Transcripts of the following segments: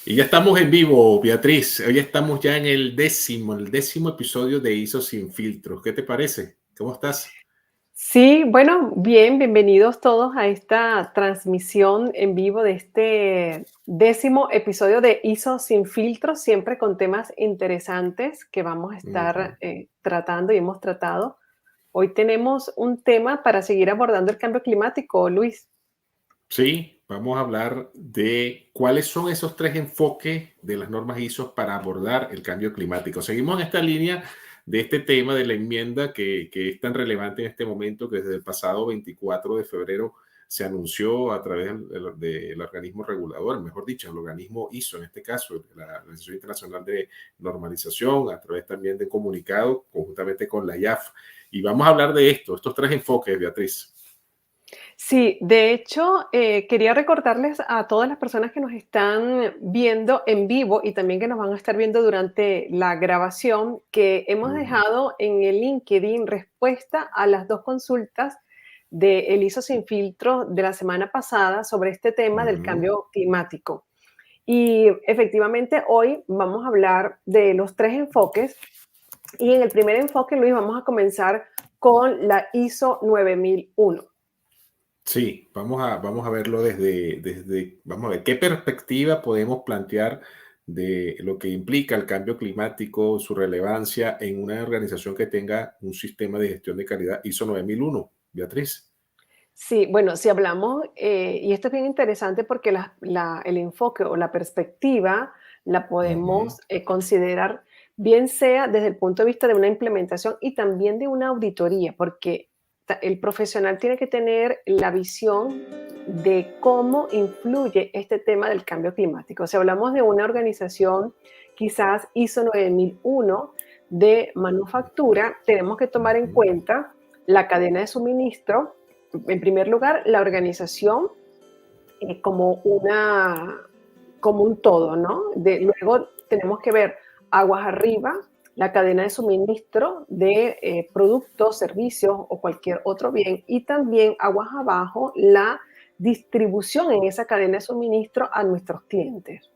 Y ya estamos en vivo, Beatriz. Hoy estamos ya en el décimo episodio de ISO Sin Filtros. ¿Qué te parece? ¿Cómo estás? Sí, bueno, bien, bienvenidos todos a esta transmisión en vivo de este décimo episodio de ISO Sin Filtros, siempre con temas interesantes que vamos a estar Ujú. tratando y hemos tratado. Hoy tenemos un tema para seguir abordando el cambio climático, Luis. Sí, vamos a hablar de cuáles son esos tres enfoques de las normas ISO para abordar el cambio climático. Seguimos en esta línea de este tema de la enmienda que es tan relevante en este momento que desde el pasado 24 de febrero se anunció a través del organismo regulador, mejor dicho, el organismo ISO, en este caso, la Organización Internacional de Normalización, a través también de comunicado conjuntamente con la IAF. Y vamos a hablar de esto, estos tres enfoques, Beatriz. Sí, de hecho, quería recordarles a todas las personas que nos están viendo en vivo y también que nos van a estar viendo durante la grabación, que hemos Ujú, dejado en el LinkedIn respuesta a las dos consultas de El ISO Sin Filtro de la semana pasada sobre este tema del ujú. cambio climático. Y efectivamente hoy vamos a hablar de los tres enfoques y en el primer enfoque, Luis, vamos a comenzar con la ISO 9001. Sí, vamos a verlo vamos a ver qué perspectiva podemos plantear de lo que implica el cambio climático, su relevancia en una organización que tenga un sistema de gestión de calidad ISO 9001. Beatriz. Sí, bueno, si hablamos, y esto es bien interesante porque el enfoque o la perspectiva la Ujú, podemos considerar bien sea desde el punto de vista de una implementación y también de una auditoría, porque el profesional tiene que tener la visión de cómo influye este tema del cambio climático. Si hablamos de una organización quizás ISO 9001 de manufactura, tenemos que tomar en ujú, cuenta la cadena de suministro. En primer lugar, la organización como como un todo, ¿no? Luego tenemos que ver aguas arriba, la cadena de suministro de productos, servicios o cualquier otro bien, y también aguas abajo, la distribución en esa cadena de suministro a nuestros clientes.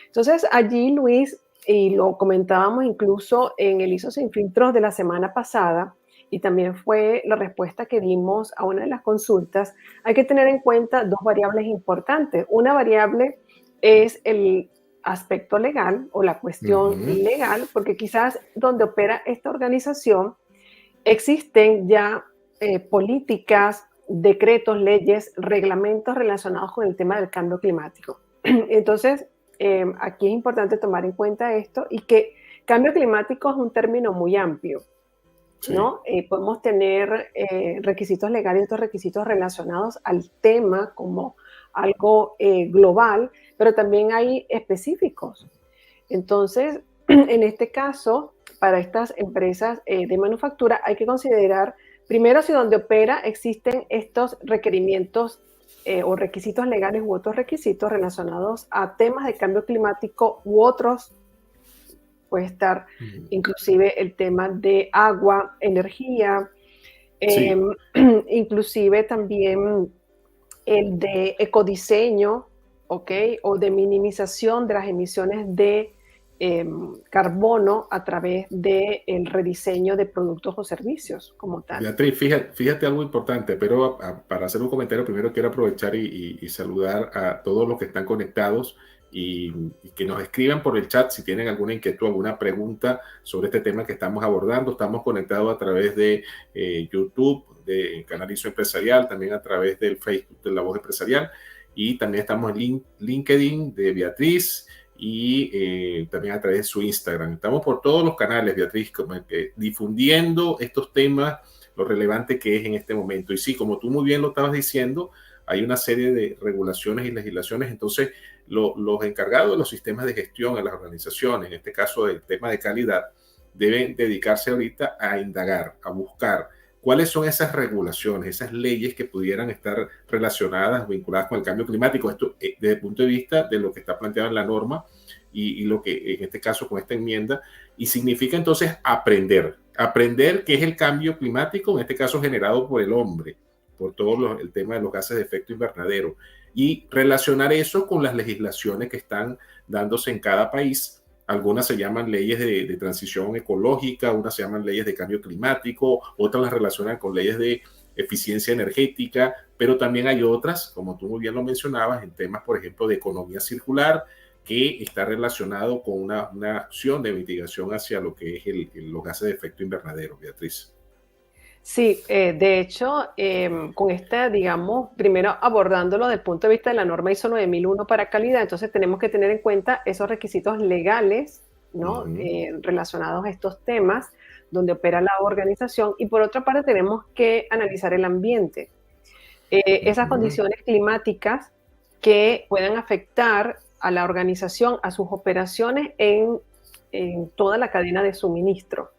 Entonces, allí, Luis, y lo comentábamos incluso en el ISO Sin Filtros de la semana pasada, y también fue la respuesta que dimos a una de las consultas, hay que tener en cuenta dos variables importantes. Una variable es el aspecto legal o la cuestión ujú. legal, porque quizás donde opera esta organización existen ya políticas, decretos, leyes, reglamentos relacionados con el tema del cambio climático. Entonces, aquí es importante tomar en cuenta esto y que cambio climático es un término muy amplio, Sí. ¿no? Podemos tener requisitos legales y otros requisitos relacionados al tema como algo global, pero también hay específicos. Entonces, en este caso, para estas empresas de manufactura hay que considerar primero si donde opera existen estos requerimientos o requisitos legales u otros requisitos relacionados a temas de cambio climático u otros, puede estar Ujú. inclusive el tema de agua, energía, eh, Sí. inclusive también el de ecodiseño, ¿ok? O de minimización de las emisiones de carbono a través del rediseño de productos o servicios como tal. Beatriz, fíjate algo importante, pero para hacer un comentario primero quiero aprovechar y saludar a todos los que están conectados y que nos escriban por el chat si tienen alguna inquietud, alguna pregunta sobre este tema que estamos abordando. Estamos conectados a través de YouTube, de Canal ISO Empresarial, también a través del Facebook de La Voz Empresarial y también estamos en LinkedIn de Beatriz y también a través de su Instagram. Estamos por todos los canales, Beatriz, como que difundiendo estos temas, lo relevante que es en este momento. Y sí, como tú muy bien lo estabas diciendo, hay una serie de regulaciones y legislaciones, entonces los encargados de los sistemas de gestión en las organizaciones, en este caso del tema de calidad, deben dedicarse ahorita a indagar, a buscar cuáles son esas regulaciones, esas leyes que pudieran estar relacionadas, vinculadas con el cambio climático. Esto desde el punto de vista de lo que está planteado en la norma y lo que en este caso con esta enmienda, y significa entonces aprender qué es el cambio climático, en este caso generado por el hombre, por todo el tema de los gases de efecto invernadero, y relacionar eso con las legislaciones que están dándose en cada país. Algunas se llaman leyes de transición ecológica, unas se llaman leyes de cambio climático, otras las relacionan con leyes de eficiencia energética, pero también hay otras, como tú muy bien lo mencionabas, en temas, por ejemplo, de economía circular, que está relacionado con una acción de mitigación hacia lo que es los gases de efecto invernadero, Beatriz. Sí, de hecho, con esta, digamos, primero abordándolo desde el punto de vista de la norma ISO 9001 para calidad, entonces tenemos que tener en cuenta esos requisitos legales, ¿no? Relacionados a estos temas, donde opera la organización, y por otra parte tenemos que analizar el ambiente. Esas condiciones climáticas que puedan afectar a la organización, a sus operaciones en toda la cadena de suministro.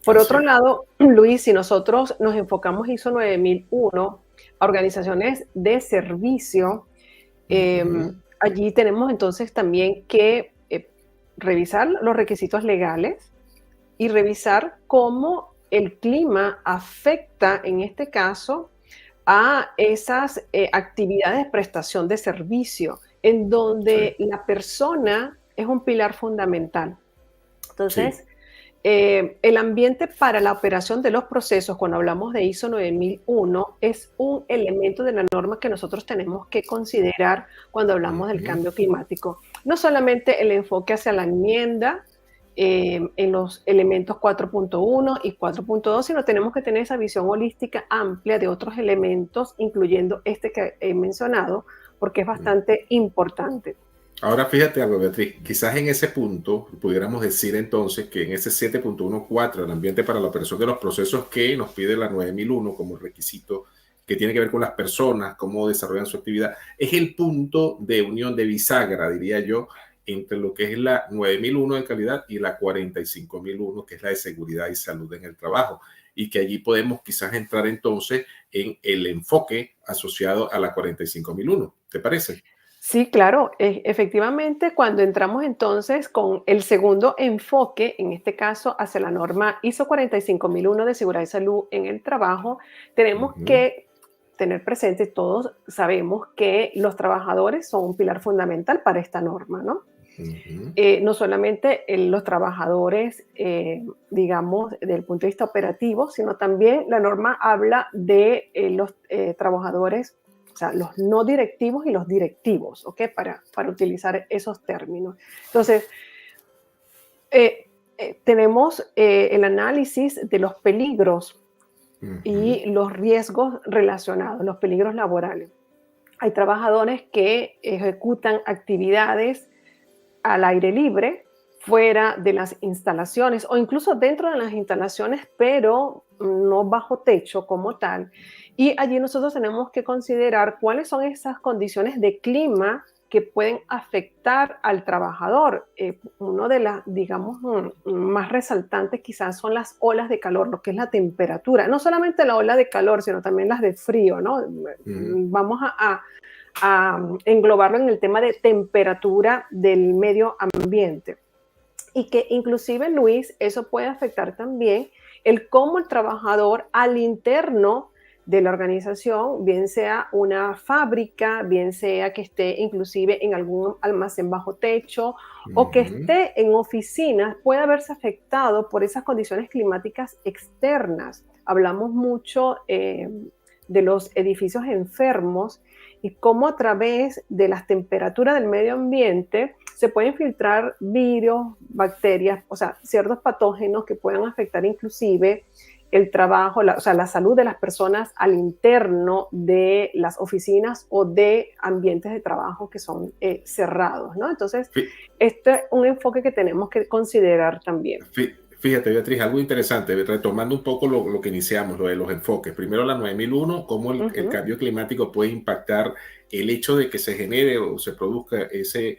Por Así otro es. lado, Luis, si nosotros nos enfocamos ISO 9001 a organizaciones de servicio, allí tenemos entonces también que revisar los requisitos legales y revisar cómo el clima afecta, en este caso, a esas actividades de prestación de servicio, en Sí, donde la persona es un pilar fundamental. sí. Entonces, el ambiente para la operación de los procesos, cuando hablamos de ISO 9001, es un elemento de la norma que nosotros tenemos que considerar cuando hablamos del Ujú. cambio climático. No solamente el enfoque hacia la enmienda en los elementos 4.1 y 4.2, sino tenemos que tener esa visión holística amplia de otros elementos, incluyendo este que he mencionado, porque es bastante importante. Ahora fíjate algo, Beatriz, quizás en ese punto pudiéramos decir entonces que en ese 7.14, el ambiente para la operación de los procesos que nos pide la 9001 como requisito, que tiene que ver con las personas, cómo desarrollan su actividad, es el punto de unión de bisagra, diría yo, entre lo que es la 9001 de calidad y la 45001, que es la de seguridad y salud en el trabajo. Y que allí podemos quizás entrar entonces en el enfoque asociado a la 45001. ¿Te parece? Sí, claro, efectivamente, cuando entramos entonces con el segundo enfoque, en este caso hacia la norma ISO 45001 de seguridad y salud en el trabajo, tenemos Ujú, que tener presente, todos sabemos que los trabajadores son un pilar fundamental para esta norma, ¿no? ujú. No solamente los trabajadores, digamos, desde el punto de vista operativo, sino también la norma habla de los trabajadores, o sea, los no directivos y los directivos, ¿ok? Para utilizar esos términos. Entonces, eh, tenemos el análisis de los peligros Ujú, y los riesgos relacionados, los peligros laborales. Hay trabajadores que ejecutan actividades al aire libre, fuera de las instalaciones o incluso dentro de las instalaciones, pero no bajo techo como tal. Y allí nosotros tenemos que considerar cuáles son esas condiciones de clima que pueden afectar al trabajador. Uno de las, digamos, más resaltantes quizás son las olas de calor, lo que es la temperatura. No solamente la ola de calor, sino también las de frío, ¿no? ujú. Vamos a englobarlo en el tema de temperatura del medio ambiente. Y que inclusive, Luis, eso puede afectar también el cómo el trabajador al interno de la organización, bien sea una fábrica, bien sea que esté inclusive en algún almacén bajo techo o que Ujú, esté en oficinas, puede verse afectado por esas condiciones climáticas externas. Hablamos mucho de los edificios enfermos y cómo a través de las temperaturas del medio ambiente se pueden filtrar virus, bacterias, o sea, ciertos patógenos que puedan afectar inclusive el trabajo, o sea, la salud de las personas al interno de las oficinas o de ambientes de trabajo que son cerrados, ¿no? Entonces, fí- este es un enfoque que tenemos que considerar también. Fíjate, Beatriz, algo interesante, retomando un poco lo que iniciamos, lo de los enfoques. Primero la 9001, cómo Uh el -huh. cambio climático puede impactar el hecho de que se genere o se produzca ese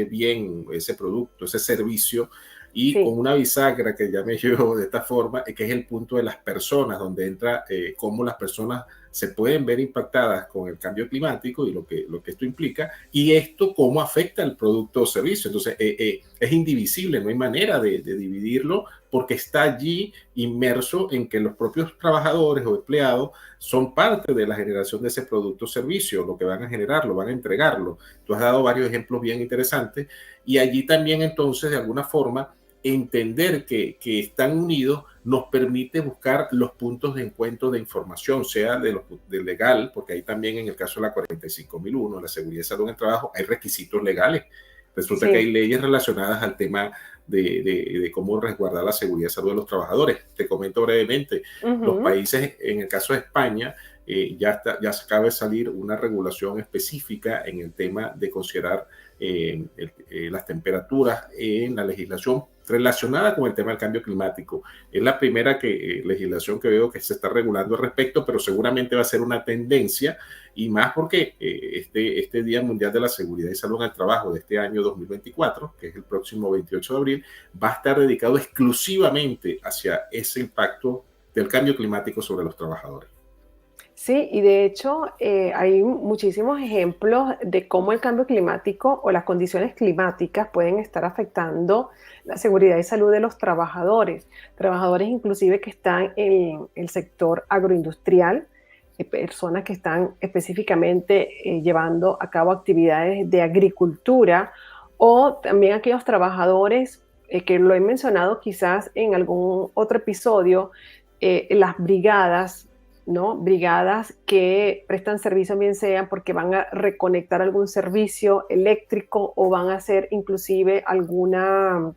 bien, ese producto, ese servicio, y con Sí, una bisagra que llamé yo de esta forma, que es el punto de las personas, donde entra cómo las personas se pueden ver impactadas con el cambio climático y lo que esto implica, y esto cómo afecta al producto o servicio. Entonces, es indivisible, no hay manera de dividirlo, porque está allí inmerso en que los propios trabajadores o empleados son parte de la generación de ese producto o servicio, lo que van a generarlo, van a entregarlo. Tú has dado varios ejemplos bien interesantes, y allí también entonces, de alguna forma, entender que están unidos nos permite buscar los puntos de encuentro de información, sea de legal, porque ahí también en el caso de la 45001, la seguridad y salud en el trabajo, hay requisitos legales. Resulta Sí. que hay leyes relacionadas al tema de cómo resguardar la seguridad y salud de los trabajadores. Te comento brevemente, los países, en el caso de España, ya se acaba de salir una regulación específica en el tema de considerar las temperaturas en la legislación relacionada con el tema del cambio climático. Es la primera legislación que veo que se está regulando al respecto, pero seguramente va a ser una tendencia, y más porque este Día Mundial de la Seguridad y Salud en el Trabajo de este año 2024, que es el próximo 28 de abril, va a estar dedicado exclusivamente hacia ese impacto del cambio climático sobre los trabajadores. Sí, y de hecho hay muchísimos ejemplos de cómo el cambio climático o las condiciones climáticas pueden estar afectando la seguridad y salud de los trabajadores inclusive que están en el sector agroindustrial, personas que están específicamente llevando a cabo actividades de agricultura, o también aquellos trabajadores que lo he mencionado quizás en algún otro episodio, las brigadas, ¿no? Brigadas que prestan servicio, bien sea porque van a reconectar algún servicio eléctrico o van a hacer inclusive alguna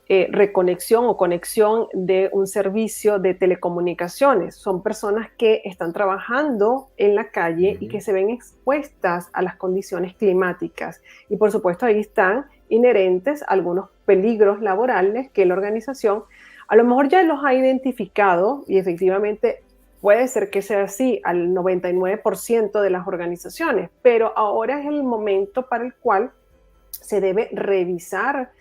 reconexión o conexión de un servicio de telecomunicaciones. Son personas que están trabajando en la calle y que se ven expuestas a las condiciones climáticas. Y por supuesto ahí están inherentes algunos peligros laborales que la organización a lo mejor ya los ha identificado, y efectivamente puede ser que sea así al 99% de las organizaciones, pero ahora es el momento para el cual se debe revisar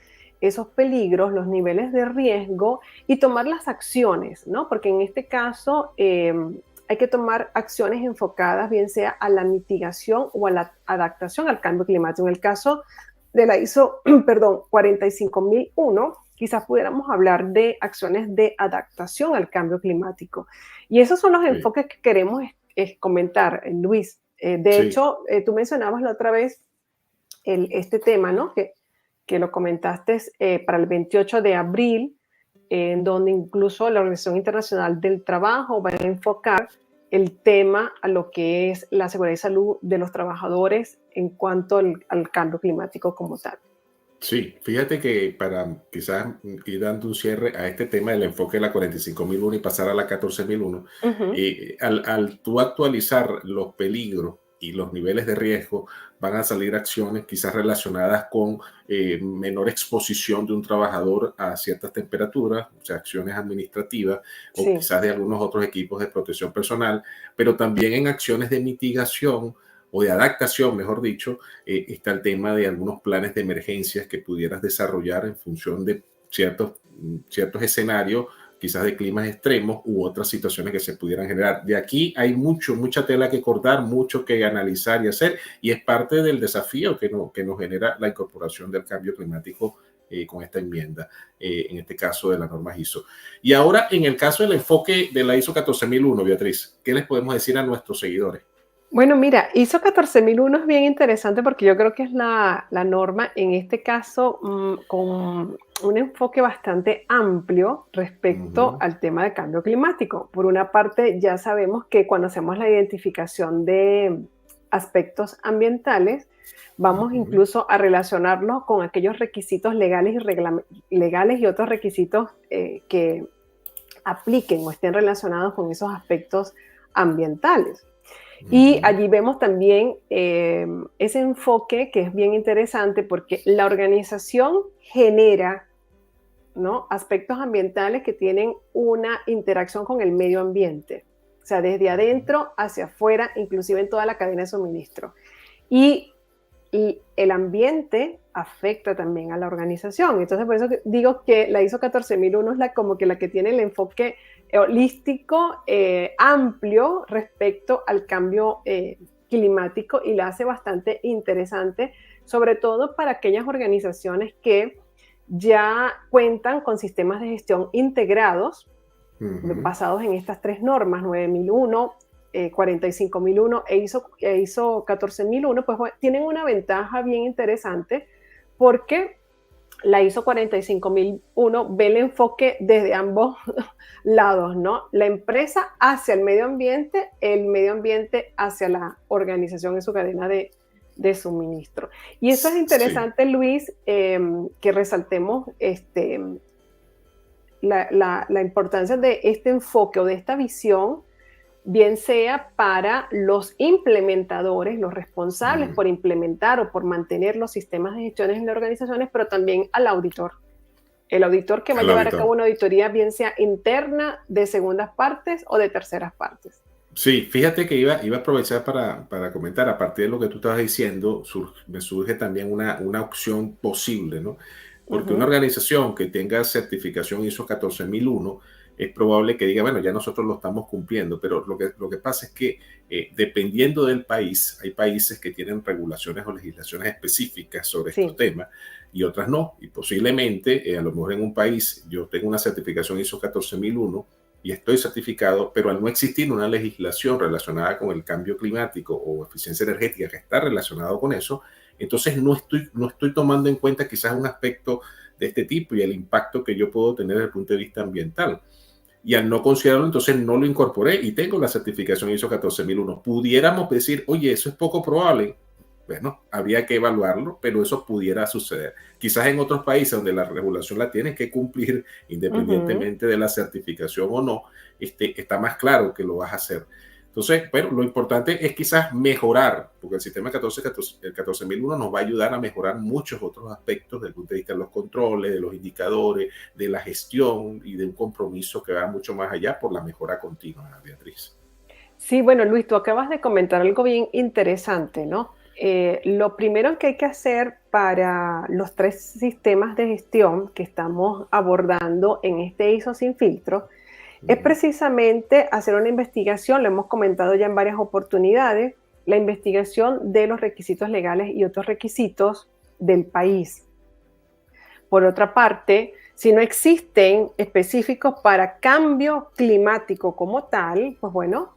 esos peligros, los niveles de riesgo y tomar las acciones, ¿no? Porque en este caso hay que tomar acciones enfocadas bien sea a la mitigación o a la adaptación al cambio climático. En el caso de la ISO, perdón, 45001, quizás pudiéramos hablar de acciones de adaptación al cambio climático. Y esos son los enfoques que queremos comentar, Luis. De hecho, tú mencionabas la otra vez este tema, ¿no? Que lo comentaste para el 28 de abril, en donde incluso la Organización Internacional del Trabajo va a enfocar el tema a lo que es la seguridad y salud de los trabajadores en cuanto al cambio climático como tal. Sí, fíjate que para quizás ir dando un cierre a este tema del enfoque de la 45001 y pasar a la 14001, al tú actualizar los peligros y los niveles de riesgo, van a salir acciones quizás relacionadas con menor exposición de un trabajador a ciertas temperaturas, o sea, acciones administrativas o quizás de algunos otros equipos de protección personal, pero también en acciones de mitigación o de adaptación, mejor dicho, está el tema de algunos planes de emergencias que pudieras desarrollar en función de ciertos escenarios, quizás de climas extremos u otras situaciones que se pudieran generar. De aquí hay mucha tela que cortar, mucho que analizar y hacer, y es parte del desafío que nos genera la incorporación del cambio climático con esta enmienda, en este caso de la norma ISO. Y ahora, en el caso del enfoque de la ISO 14001, Beatriz, ¿qué les podemos decir a nuestros seguidores? Bueno, mira, ISO 14001 es bien interesante porque yo creo que es la norma, en este caso, con un enfoque bastante amplio respecto al tema de cambio climático. Por una parte, ya sabemos que cuando hacemos la identificación de aspectos ambientales, vamos incluso a relacionarlos con aquellos requisitos legales y otros requisitos que apliquen o estén relacionados con esos aspectos ambientales. Y allí vemos también ese enfoque que es bien interesante porque la organización genera, ¿no?, aspectos ambientales que tienen una interacción con el medio ambiente. O sea, desde adentro hacia afuera, inclusive en toda la cadena de suministro. Y el ambiente afecta también a la organización. Entonces, por eso digo que la ISO 14001 es como que la que tiene el enfoque holístico, amplio respecto al cambio climático, y la hace bastante interesante, sobre todo para aquellas organizaciones que ya cuentan con sistemas de gestión integrados, basados en estas tres normas, 9001, 45001 e ISO 14001, pues tienen una ventaja bien interesante, porque la ISO 45001 ve el enfoque desde ambos lados, ¿no? La empresa hacia el medio ambiente hacia la organización en su cadena de suministro. Y esto es interesante, sí, Luis, que resaltemos la importancia de este enfoque o de esta visión, bien sea para los implementadores, los responsables por implementar o por mantener los sistemas de gestión en las organizaciones, pero también al auditor. El auditor que va a llevar a cabo una auditoría, bien sea interna, de segundas partes o de terceras partes. Sí, fíjate que iba a aprovechar para comentar, a partir de lo que tú estabas diciendo, me surge también una opción posible, ¿no? Porque una organización que tenga certificación ISO 14001, es probable que diga, bueno, ya nosotros lo estamos cumpliendo, pero lo que pasa es que dependiendo del país, hay países que tienen regulaciones o legislaciones específicas sobre estos temas y otras no. Y posiblemente, a lo mejor en un país, yo tengo una certificación ISO 14001 y estoy certificado, pero al no existir una legislación relacionada con el cambio climático o eficiencia energética que está relacionado con eso, entonces no estoy tomando en cuenta quizás un aspecto de este tipo y el impacto que yo puedo tener desde el punto de vista ambiental. Y al no considerarlo, entonces no lo incorporé y tengo la certificación ISO 14001. Pudiéramos decir, oye, eso es poco probable. Bueno, había que evaluarlo, pero eso pudiera suceder. Quizás en otros países donde la regulación la tienen que cumplir independientemente de la certificación o no, está más claro que lo vas a hacer. Entonces, bueno, lo importante es quizás mejorar, porque el sistema 14001 nos va a ayudar a mejorar muchos otros aspectos desde el punto de vista de los controles, de los indicadores, de la gestión y de un compromiso que va mucho más allá por la mejora continua, Beatriz. Sí, bueno, Luis, tú acabas de comentar algo bien interesante, ¿no? Lo primero que hay que hacer para los tres sistemas de gestión que estamos abordando en este ISO sin filtro es precisamente hacer una investigación, lo hemos comentado ya en varias oportunidades, la investigación de los requisitos legales y otros requisitos del país. Por otra parte, si no existen específicos para cambio climático como tal, pues bueno,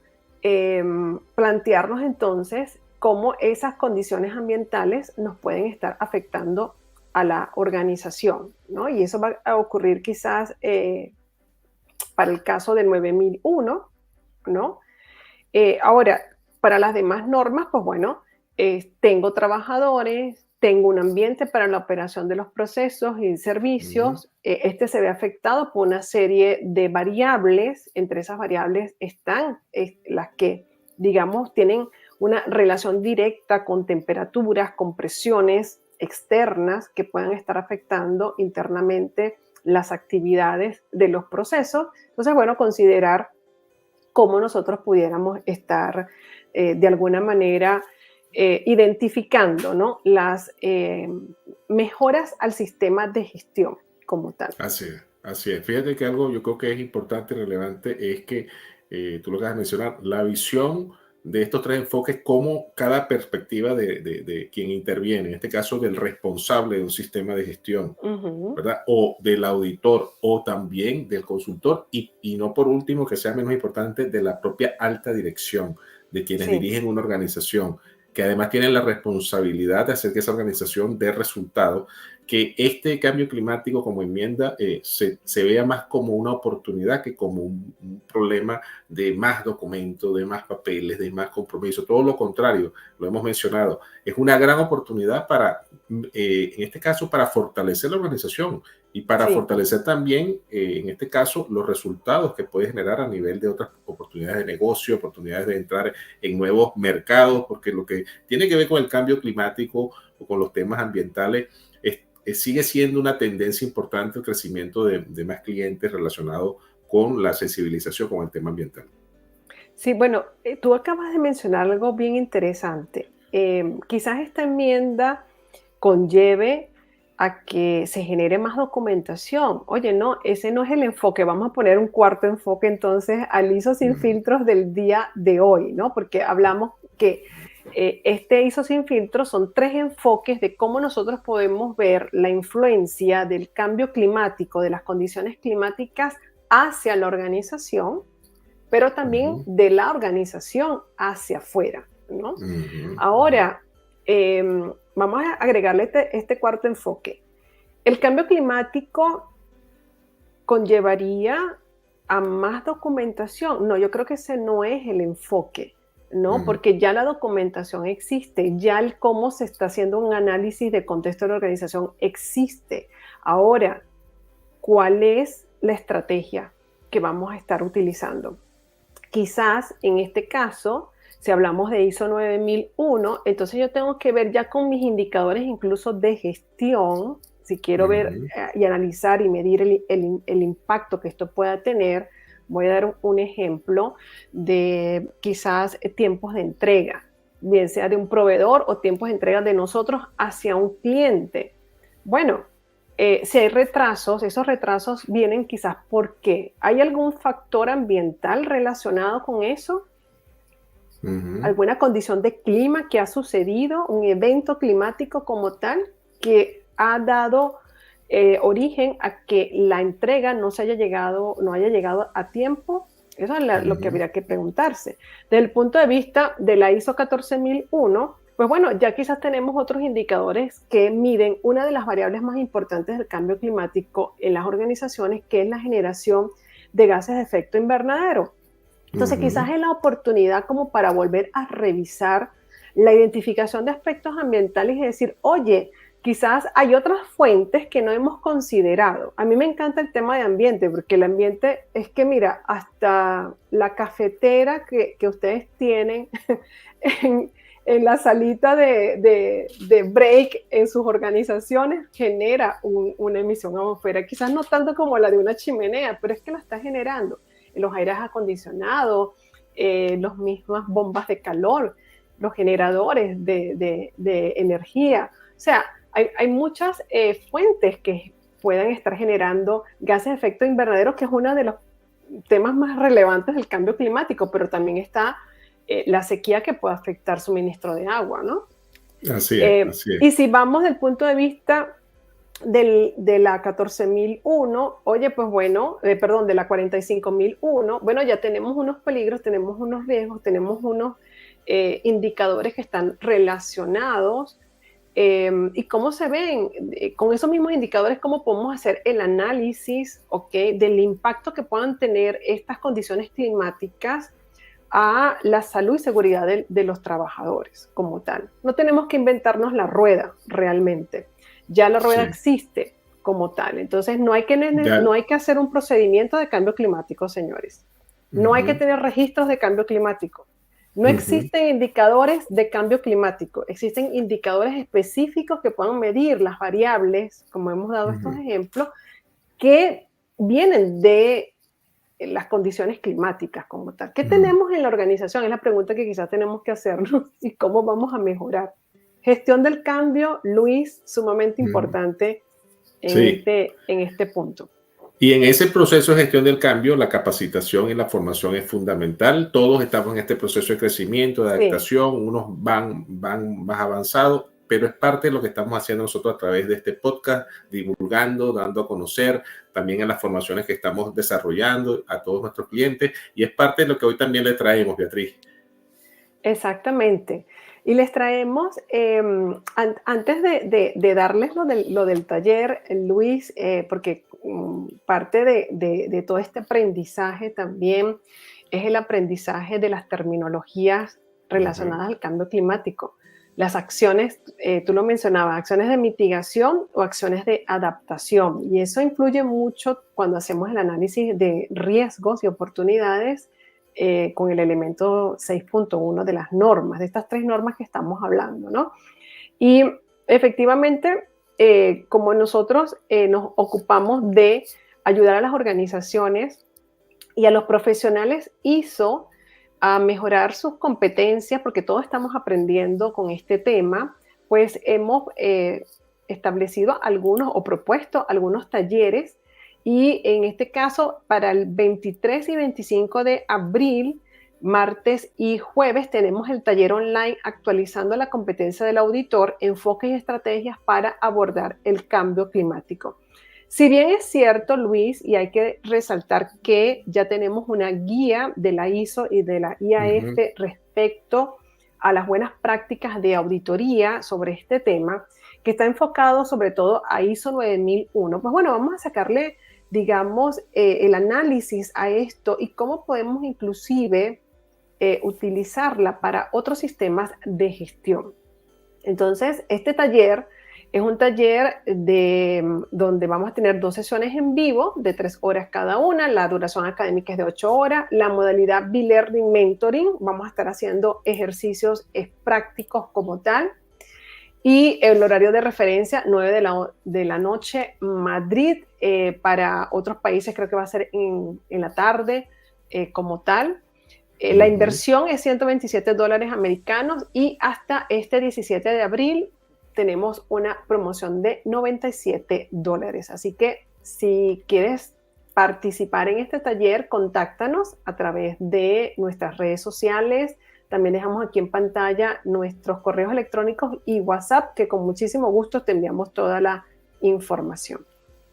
plantearnos entonces cómo esas condiciones ambientales nos pueden estar afectando a la organización, ¿no? Y eso va a ocurrir quizás para el caso del 9001, ¿no? Ahora, para las demás normas, pues bueno, tengo trabajadores, tengo un ambiente para la operación de los procesos y servicios. Este se ve afectado por una serie de variables. Entre esas variables están las que, digamos, tienen una relación directa con temperaturas, con presiones externas que puedan estar afectando internamente las actividades de los procesos. Entonces, bueno, considerar cómo nosotros pudiéramos estar de alguna manera identificando, ¿no?, las mejoras al sistema de gestión como tal. Así es, así es. Fíjate que algo yo creo que es importante y relevante es que tú lo que vas a mencionar, la visión de estos tres enfoques, como cada perspectiva de quien interviene, en este caso del responsable de un sistema de gestión, ¿verdad? O del auditor, o también del consultor, y no por último, que sea menos importante, de la propia alta dirección, de quienes dirigen una organización, que además tienen la responsabilidad de hacer que esa organización dé resultados, que este cambio climático como enmienda se vea más como una oportunidad que como un problema de más documentos, de más papeles, de más compromiso. Todo lo contrario, lo hemos mencionado, es una gran oportunidad para, en este caso, para fortalecer la organización y para fortalecer también, en este caso, los resultados que puede generar a nivel de otras oportunidades de negocio, oportunidades de entrar en nuevos mercados, porque lo que tiene que ver con el cambio climático o con los temas ambientales sigue siendo una tendencia importante el crecimiento de más clientes relacionados con la sensibilización con el tema ambiental. Sí, bueno, tú acabas de mencionar algo bien interesante. Quizás esta enmienda conlleve a que se genere más documentación. Oye, no, ese no es el enfoque, vamos a poner un cuarto enfoque entonces al ISO sin filtros del día de hoy, ¿no? Porque hablamos que este ISO sin filtros son 3 enfoques de cómo nosotros podemos ver la influencia del cambio climático, de las condiciones climáticas hacia la organización, pero también de la organización hacia afuera, ¿no? Ahora, vamos a agregarle este cuarto enfoque. ¿El cambio climático conllevaría a más documentación? No, yo creo que ese no es el enfoque, ¿no? Porque ya la documentación existe, ya el cómo se está haciendo un análisis de contexto de la organización existe. Ahora, ¿cuál es la estrategia que vamos a estar utilizando? Quizás en este caso, si hablamos de ISO 9001, entonces yo tengo que ver ya con mis indicadores incluso de gestión, si quiero ver y analizar y medir el impacto que esto pueda tener. Voy a dar un ejemplo de quizás tiempos de entrega, bien sea de un proveedor o tiempos de entrega de nosotros hacia un cliente. Bueno, si hay retrasos, esos retrasos vienen quizás porque hay algún factor ambiental relacionado con eso, alguna condición de clima que ha sucedido, un evento climático como tal que ha dado origen a que la entrega no haya llegado a tiempo. Eso es lo que habría que preguntarse. Desde el punto de vista de la ISO 14001, pues bueno, ya quizás tenemos otros indicadores que miden una de las variables más importantes del cambio climático en las organizaciones, que es la generación de gases de efecto invernadero. Entonces, quizás es la oportunidad como para volver a revisar la identificación de aspectos ambientales y decir, oye, quizás hay otras fuentes que no hemos considerado. A mí me encanta el tema de ambiente, porque el ambiente es que, mira, hasta la cafetera que ustedes tienen en la salita de break en sus organizaciones genera una emisión atmosférica, quizás no tanto como la de una chimenea, pero es que la está generando. Los aires acondicionados, las mismas bombas de calor, los generadores de energía. O sea, hay muchas fuentes que puedan estar generando gases de efecto invernadero, que es uno de los temas más relevantes del cambio climático, pero también está la sequía que puede afectar suministro de agua, ¿no? Así es. Y si vamos del punto de vista de la 14.001, oye, pues bueno, perdón, de la 45.001, bueno, ya tenemos unos peligros, tenemos unos riesgos, tenemos unos indicadores que están relacionados. ¿Y cómo se ven? Con esos mismos indicadores, ¿cómo podemos hacer el análisis, del impacto que puedan tener estas condiciones climáticas a la salud y seguridad de los trabajadores como tal? No tenemos que inventarnos la rueda realmente. Ya la rueda existe como tal. Entonces, no hay que hacer un procedimiento de cambio climático, señores. No hay que tener registros de cambio climático. No existen indicadores de cambio climático. Existen indicadores específicos que puedan medir las variables, como hemos dado estos ejemplos, que vienen de las condiciones climáticas como tal. ¿Qué tenemos en la organización? Es la pregunta que quizás tenemos que hacernos, y cómo vamos a mejorar. Gestión del cambio, Luis, sumamente importante en este punto. Y en ese proceso de gestión del cambio, la capacitación y la formación es fundamental. Todos estamos en este proceso de crecimiento, de adaptación, unos van más avanzados, pero es parte de lo que estamos haciendo nosotros a través de este podcast, divulgando, dando a conocer, también en las formaciones que estamos desarrollando a todos nuestros clientes, y es parte de lo que hoy también le traemos, Beatriz. Exactamente. Y les traemos, antes de darles lo del taller, Luis, porque parte de todo este aprendizaje también es el aprendizaje de las terminologías relacionadas al cambio climático. Las acciones, tú lo mencionabas, acciones de mitigación o acciones de adaptación. Y eso influye mucho cuando hacemos el análisis de riesgos y oportunidades con el elemento 6.1 de las normas, de estas 3 normas que estamos hablando, ¿no? Y efectivamente, como nosotros nos ocupamos de ayudar a las organizaciones y a los profesionales ISO a mejorar sus competencias, porque todos estamos aprendiendo con este tema, pues hemos establecido algunos o propuesto algunos talleres y en este caso para el 23 y 25 de abril, martes y jueves, tenemos el taller online actualizando la competencia del auditor, enfoques y estrategias para abordar el cambio climático. Si bien es cierto, Luis, y hay que resaltar que ya tenemos una guía de la ISO y de la IAF respecto a las buenas prácticas de auditoría sobre este tema, que está enfocado sobre todo a ISO 9001, pues bueno, vamos a sacarle, digamos, el análisis a esto y cómo podemos inclusive utilizarla para otros sistemas de gestión. Entonces, este taller es un taller donde vamos a tener 2 sesiones en vivo de 3 horas cada una, la duración académica es de 8 horas, la modalidad B-Learning Mentoring, vamos a estar haciendo ejercicios prácticos como tal, y el horario de referencia 9 de la noche Madrid, para otros países creo que va a ser en la tarde como tal. La inversión es $127 americanos y hasta este 17 de abril tenemos una promoción de $97. Así que si quieres participar en este taller, contáctanos a través de nuestras redes sociales. También dejamos aquí en pantalla nuestros correos electrónicos y WhatsApp, que con muchísimo gusto te enviamos toda la información.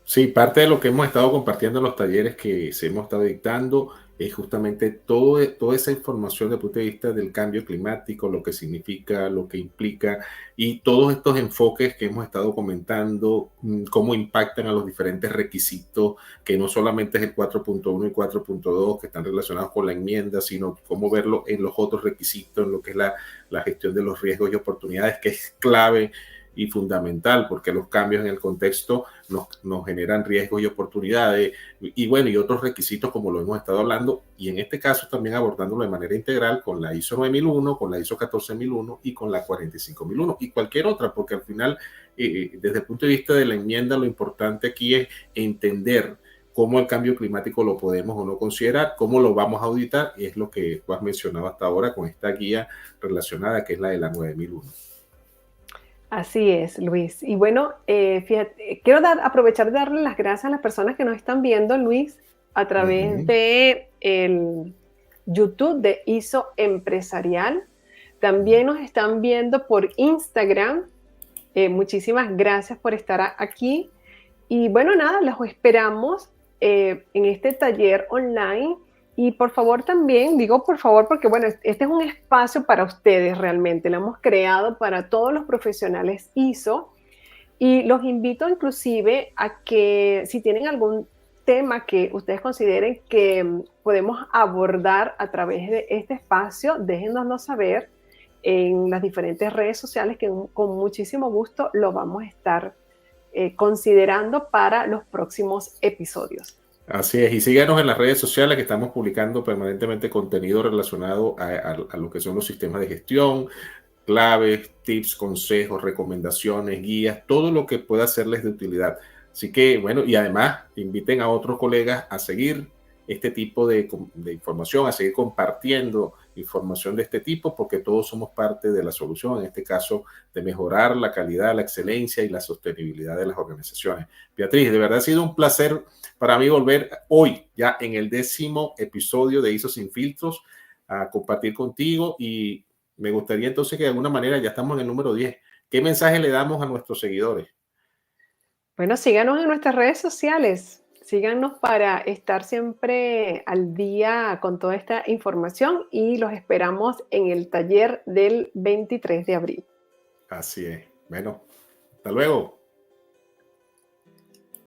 Sí, parte de lo que hemos estado compartiendo en los talleres que se hemos estado dictando es justamente toda esa información desde el punto de vista del cambio climático, lo que significa, lo que implica y todos estos enfoques que hemos estado comentando, cómo impactan a los diferentes requisitos, que no solamente es el 4.1 y 4.2 que están relacionados con la enmienda, sino cómo verlo en los otros requisitos, en lo que es la gestión de los riesgos y oportunidades, que es clave y fundamental, porque los cambios en el contexto nos generan riesgos y oportunidades, y bueno, y otros requisitos como lo hemos estado hablando, y en este caso también abordándolo de manera integral con la ISO 9001, con la ISO 14001 y con la 45001 y cualquier otra, porque al final, desde el punto de vista de la enmienda, lo importante aquí es entender cómo el cambio climático lo podemos o no considerar, cómo lo vamos a auditar, y es lo que tú has mencionado hasta ahora con esta guía relacionada, que es la de la 9001. Así es, Luis. Y bueno, fíjate, quiero aprovechar de darle las gracias a las personas que nos están viendo, Luis, a través de el YouTube de ISO Empresarial. También nos están viendo por Instagram. Muchísimas gracias por estar aquí. Y bueno, nada, los esperamos en este taller online. Y por favor también, digo por favor porque bueno, este es un espacio para ustedes realmente, lo hemos creado para todos los profesionales ISO y los invito inclusive a que si tienen algún tema que ustedes consideren que podemos abordar a través de este espacio, déjennoslo saber en las diferentes redes sociales que con muchísimo gusto lo vamos a estar considerando para los próximos episodios. Así es, y síganos en las redes sociales que estamos publicando permanentemente contenido relacionado a lo que son los sistemas de gestión, claves, tips, consejos, recomendaciones, guías, todo lo que pueda serles de utilidad. Así que, bueno, y además inviten a otros colegas a seguir este tipo de información, a seguir compartiendo información de este tipo, porque todos somos parte de la solución, en este caso, de mejorar la calidad, la excelencia y la sostenibilidad de las organizaciones. Beatriz, de verdad ha sido un placer para mí volver hoy, ya en el 10º episodio de ISO Sin Filtros, a compartir contigo, y me gustaría entonces que de alguna manera, ya estamos en el número 10, ¿qué mensaje le damos a nuestros seguidores? Bueno, síganos en nuestras redes sociales. Síganos para estar siempre al día con toda esta información y los esperamos en el taller del 23 de abril. Así es. Bueno, hasta luego.